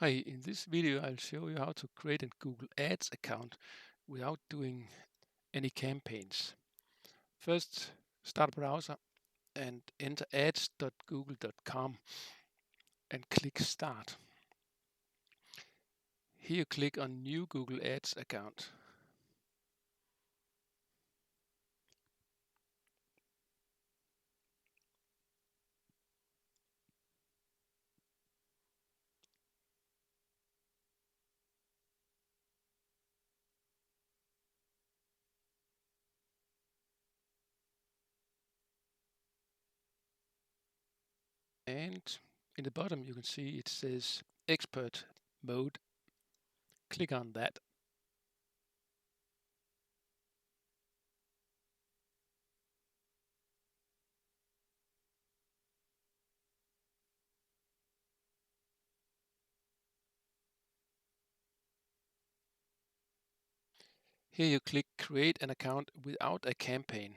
Hi, in this video I'll show you how to create a Google Ads account without doing any campaigns. First, start a browser and enter ads.google.com and click Start. Here click on New Google Ads account. And in the bottom you can see it says Expert Mode. Click on that. Here you click Create an account without a campaign.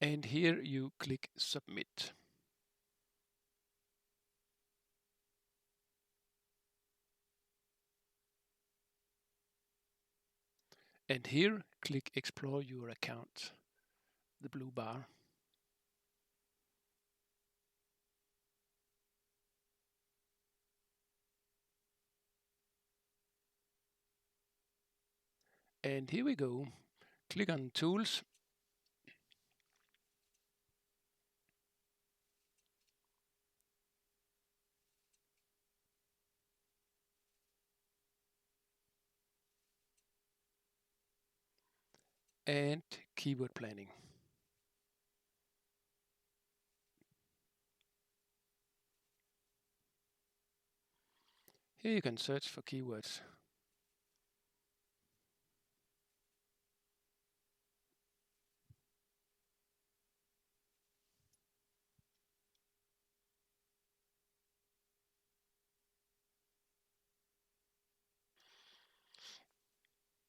And here you click Submit. And here click Explore your account, the blue bar. And here we go. Click on Tools. And Keyword Planning. Here you can search for keywords.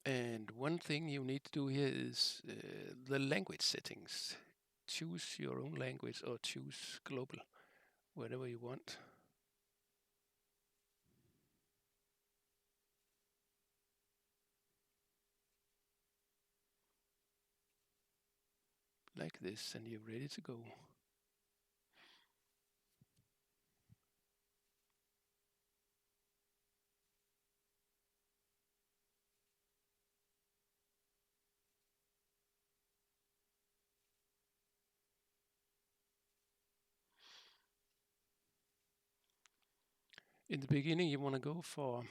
And one thing you need to do here is the language settings. Choose your own language or choose global, whatever you want. Like this, and you're ready to go. In the beginning, you want to go for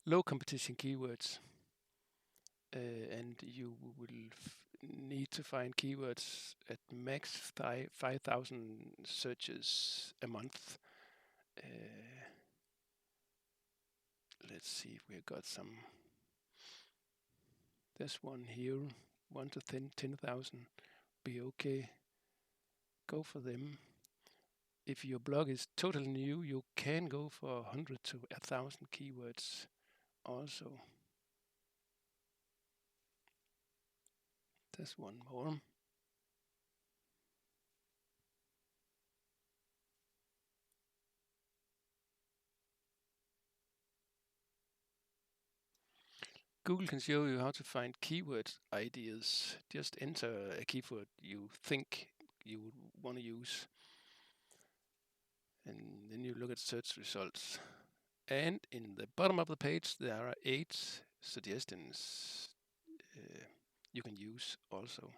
low competition keywords. And you will need to find keywords at max 5,000 searches a month. Let's see if we've got some. This one here, 1 to 10,000, be okay. Go for them. If your blog is totally new, you can go for 100 to 1,000 keywords also. There's one more. Google can show you how to find keyword ideas. Just enter a keyword you think you would want to use. And then you look at search results. And in the bottom of the page, there are 8 suggestions you can use also.